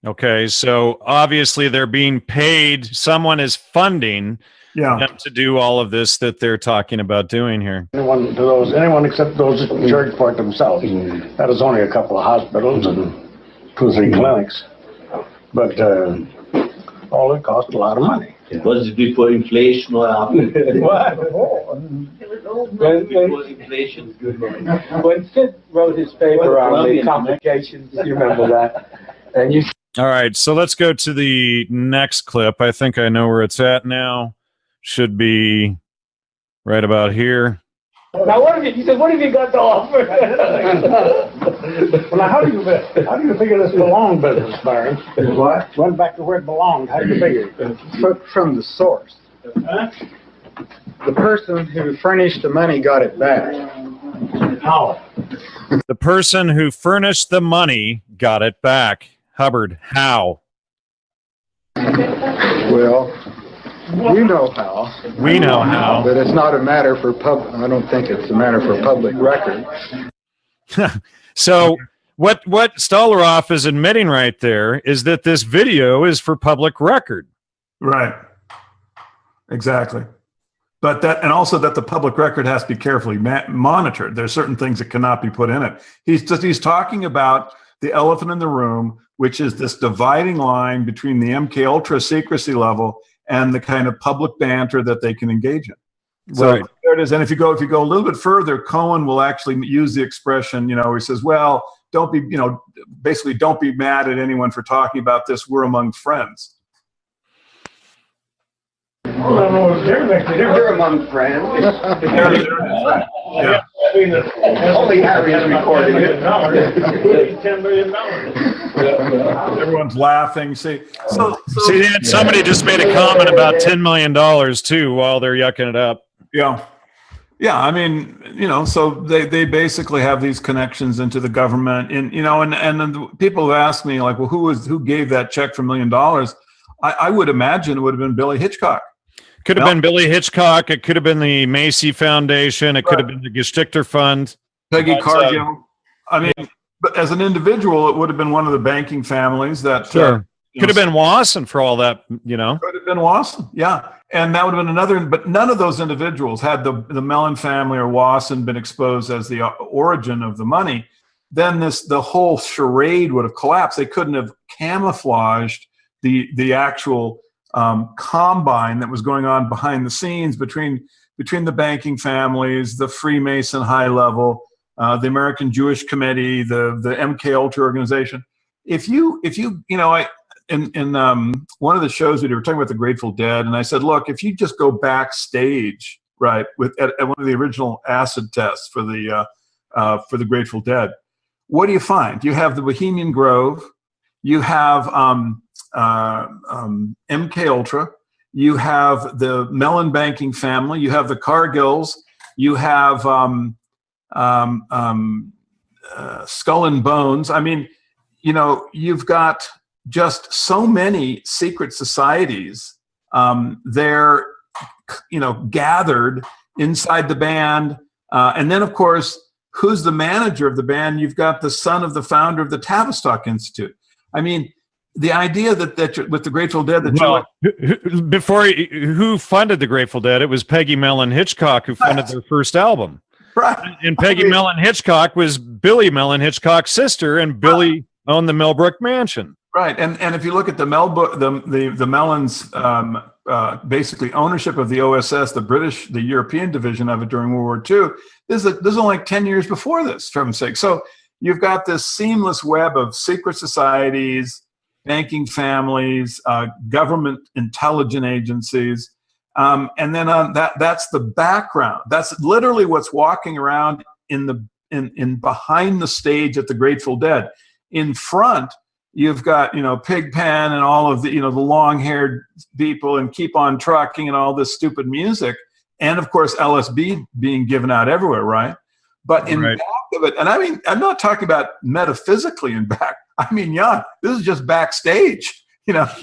Okay, so obviously they're being paid. Someone is funding them to do all of this that they're talking about doing here. Anyone except those in charge for it themselves. That is only a couple of hospitals and 2 or 3 clinics. But all it cost a lot of money. It was before inflation or after? What? Inflation. When Sid wrote his paper on the complications, you remember that? And you. All right, so let's go to the next clip. I think I know where it's at now. Should be right about here. Now, what have you got to offer? Well, now, how do you figure this belonged business, Myron? What? Went back to where it belonged. How do you figure it? From the source. Huh? The person who furnished the money got it back. How? The person who furnished the money got it back. Hubbard, how? Well, we know how. We know how. But it's not a matter for I don't think it's a matter for public record. So what Stolaroff is admitting right there is that this video is for public record. Right. Exactly. But and also that the public record has to be carefully monitored. There's certain things that cannot be put in it. He's talking about the elephant in the room, which is this dividing line between the MKUltra secrecy level and the kind of public banter that they can engage in. So right. There it is. And if you go a little bit further, Cohen will actually use the expression, he says, well, don't be, basically don't be mad at anyone for talking about this. We're among friends. They're among friends. Yeah. Only Harry is recording it. $10 million. Everyone's laughing. See, somebody just made a comment about $10 million too while they're yucking it up. Yeah. Yeah, I mean, so they basically have these connections into the government, and then people have asked me like, well, who gave that check for $1 million? I would imagine it would have been Billy Hitchcock. Could have been Billy Hitchcock. It could have been the Macy Foundation. It could have been the Geschichter Fund. Peggy Cargill. I mean, but as an individual, it would have been one of the banking families that. Sure. Could have been Wasson for all that, Could have been Wasson, yeah. And that would have been another, but none of those individuals, had the Mellon family or Wasson been exposed as the origin of the money, then the whole charade would have collapsed. They couldn't have camouflaged the actual combine that was going on behind the scenes between the banking families, the Freemason high level, the American Jewish Committee, the MKUltra organization. If you in one of the shows we were talking about the Grateful Dead, and I said, look, if you just go backstage, right, at one of the original acid tests for the Grateful Dead, what do you find? You have the Bohemian Grove, you have MKUltra, you have the Mellon banking family, you have the Cargills, you have Skull and Bones. I mean, you've got just so many secret societies. They're, gathered inside the band. And then, of course, who's the manager of the band? You've got the son of the founder of the Tavistock Institute. I mean, the idea that with the Grateful Dead, who funded the Grateful Dead? It was Peggy Mellon Hitchcock who funded their first album. Right. And Peggy Mellon Hitchcock was Billy Mellon Hitchcock's sister, and Billy owned the Millbrook Mansion. Right, and if you look at the Mellons, basically ownership of the OSS, the European division of it during World War II, this is only like 10 years before this, for heaven's sake. So you've got this seamless web of secret societies, banking families, government intelligence agencies, and then that's the background. That's literally what's walking around in behind the stage at the Grateful Dead. In front, you've got, Pigpen and all of the, the long-haired people and Keep on Trucking and all this stupid music. And, of course, LSD being given out everywhere, right? But in back of it, and I mean, I'm not talking about metaphysically in back. I mean, Jan, this is just backstage, It's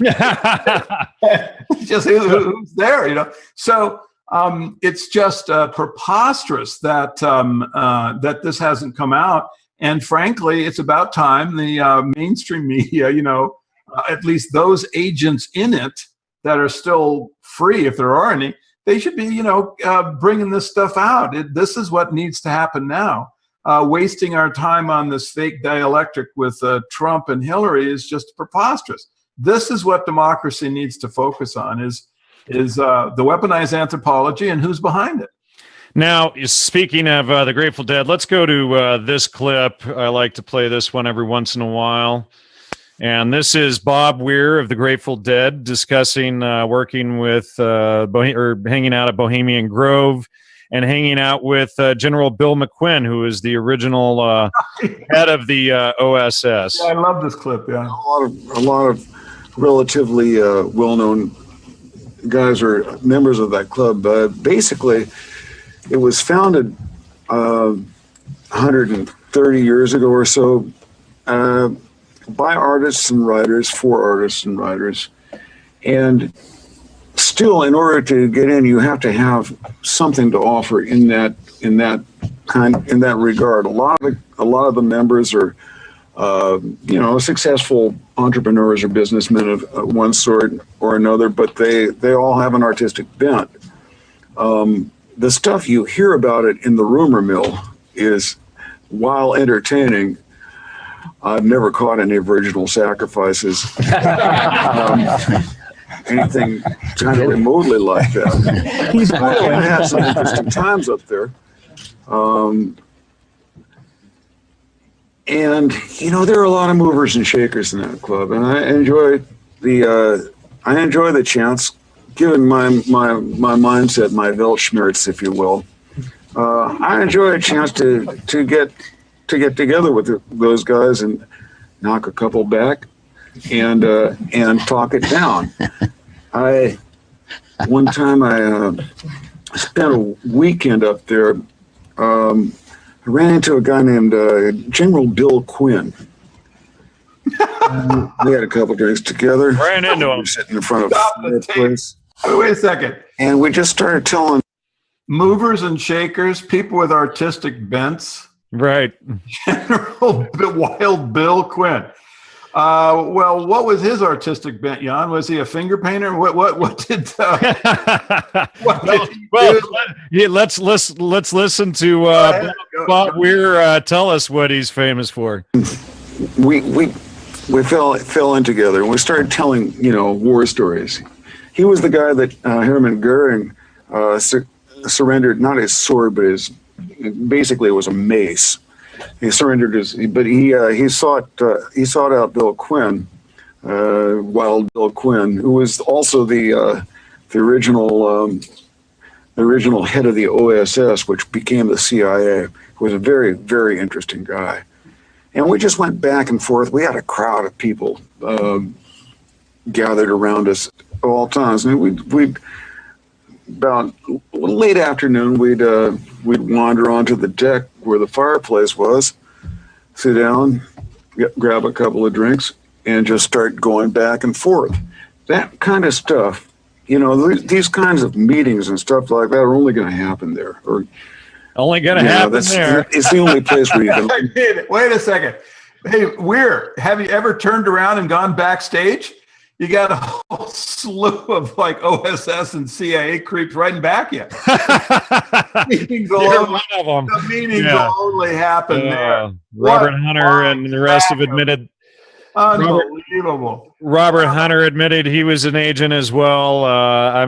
just who's there, So it's just preposterous that that this hasn't come out. And frankly, it's about time the mainstream media, at least those agents in it that are still free, if there are any, they should be, bringing this stuff out. This is what needs to happen now. Wasting our time on this fake dialectic with Trump and Hillary is just preposterous. This is what democracy needs to focus on: is the weaponized anthropology and who's behind it. Now, speaking of the Grateful Dead, let's go to this clip. I like to play this one every once in a while. And this is Bob Weir of the Grateful Dead discussing working with or hanging out at Bohemian Grove and hanging out with General Bill McQuinn, who is the original head of the OSS. Yeah, I love this clip. Yeah, a lot of relatively well-known guys are members of that club. Basically, it was founded 130 years ago or so by artists and writers, for artists and writers. And still, in order to get in, you have to have something to offer in that regard. A lot of the members are successful entrepreneurs or businessmen of one sort or another, but they all have an artistic bent. The stuff you hear about it in the rumor mill is, while entertaining, I've never caught any original sacrifices. Anything kind of remotely like that. I had some interesting times up there. And, there are a lot of movers and shakers in that club, and I enjoy the chance, given my mindset, my Weltschmerz, if you will. I enjoy a chance to get together with those guys and knock a couple back and talk it down. One time I spent a weekend up there. I ran into a guy named General Bill Quinn. We had a couple drinks together. Ran into him. We were sitting in front of the place. Wait a second. And we just started telling movers and shakers, people with artistic bents. Right. General Wild Bill Quinn. Well, what was his artistic bent, Jan? Was he a finger painter? What did let's listen to Bob Weir tell us what he's famous for. We fell in together and we started telling, war stories. He was the guy that Hermann Goering surrendered, not his sword, but basically it was a mace. He surrendered he sought out Bill Quinn, Wild Bill Quinn, who was also the original head of the OSS, which became the CIA. He was a very, very interesting guy. And we just went back and forth. We had a crowd of people gathered around us at all times. And we'd about late afternoon, we'd wander onto the deck where the fireplace was, sit down, grab a couple of drinks, and just start going back and forth. That kind of stuff, these kinds of meetings and stuff like that are only going to happen there. Or only going to happen there. It's the only place where you can. Wait a second. Hey, Weir, have you ever turned around and gone backstage? You got a whole slew of OSS and CIA creeps riding back you. Meetings one of them. The meetings will only happen there. Robert Hunter and the rest have admitted. Unbelievable. Robert Hunter admitted he was an agent as well.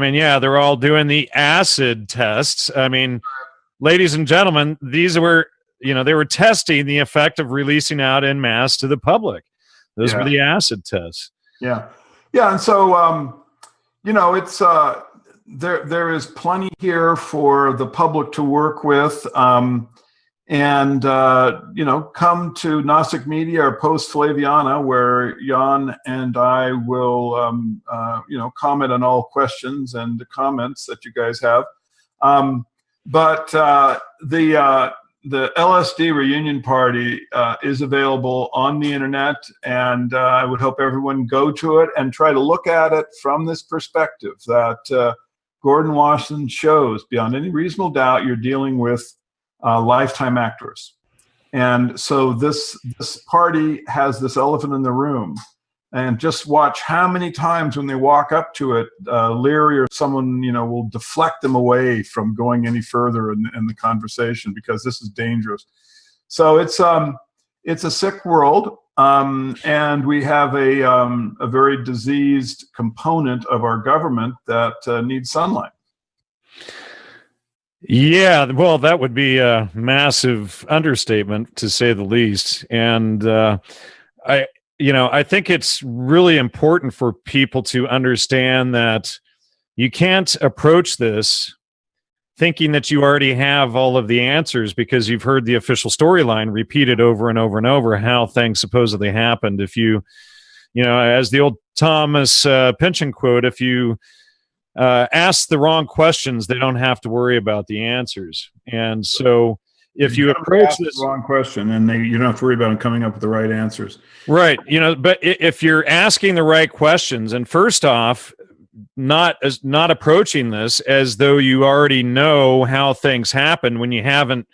They're all doing the acid tests. Ladies and gentlemen, these were, they were testing the effect of releasing out en masse to the public. Those were the acid tests. Yeah. Yeah, and so it's there is plenty here for the public to work with, come to Gnostic Media or Post Flaviana, where Jan and I will comment on all questions and the comments that you guys have. But the LSD reunion party is available on the internet, and I would hope everyone go to it and try to look at it from this perspective that Gordon Washington shows beyond any reasonable doubt you're dealing with lifetime actors. And so this party has this elephant in the room. And just watch how many times when they walk up to it, Leary or someone, will deflect them away from going any further in the conversation, because this is dangerous. So it's a sick world, and we have a very diseased component of our government that needs sunlight. Yeah, well, that would be a massive understatement, to say the least. And I think it's really important for people to understand that you can't approach this thinking that you already have all of the answers, because you've heard the official storyline repeated over and over and over, how things supposedly happened. If you, as the old Thomas Pynchon quote, if you ask the wrong questions, they don't have to worry about the answers. And so if you approach this the wrong question, and you don't have to worry about them coming up with the right answers. Right. But if you're asking the right questions, and first off, not approaching this as though you already know how things happen, when you haven't,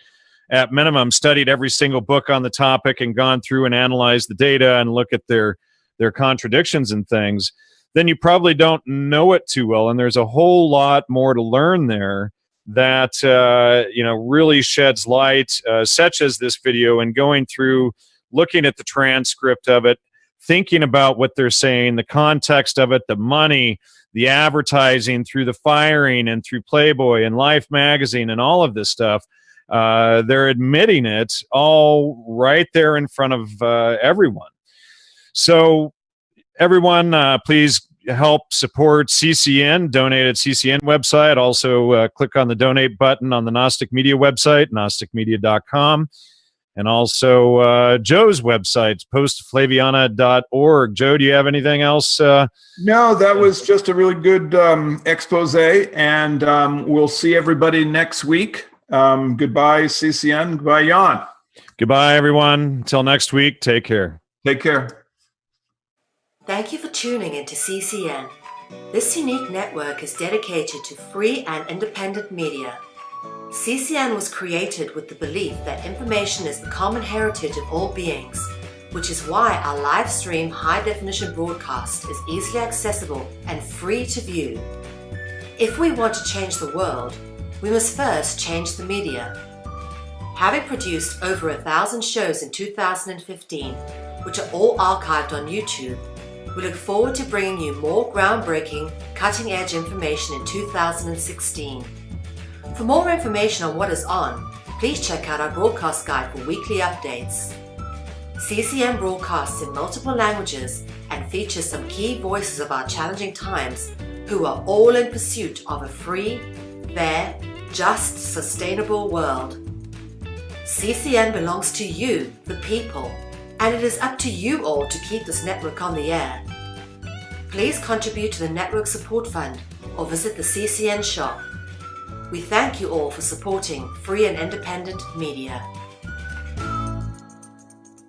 at minimum, studied every single book on the topic and gone through and analyzed the data and look at their contradictions and things, then you probably don't know it too well. And there's a whole lot more to learn there that really sheds light, such as this video, and going through, looking at the transcript of it, thinking about what they're saying, the context of it, the money, the advertising through the firing and through Playboy and Life magazine and all of this stuff. They're admitting it all right there in front of everyone. So everyone, please help support CCN. Donate at CCN website. Also, click on the donate button on the Gnostic Media website, gnosticmedia.com. and also Joe's website, postflaviana.org. Joe, do you have anything else? No, that was just a really good expose, and we'll see everybody next week. Goodbye, CCN. Goodbye, Jan. Goodbye, everyone. Until next week, take care. Take care. Thank you for tuning into CCN. This unique network is dedicated to free and independent media. CCN was created with the belief that information is the common heritage of all beings, which is why our live stream high-definition broadcast is easily accessible and free to view. If we want to change the world, we must first change the media. Having produced over 1,000 shows in 2015, which are all archived on YouTube, we look forward to bringing you more groundbreaking, cutting-edge information in 2016. For more information on what is on, please check out our broadcast guide for weekly updates. CCN broadcasts in multiple languages and features some key voices of our challenging times who are all in pursuit of a free, fair, just, sustainable world. CCN belongs to you, the people, and it is up to you all to keep this network on the air. Please contribute to the Network Support Fund or visit the CCN shop. We thank you all for supporting free and independent media.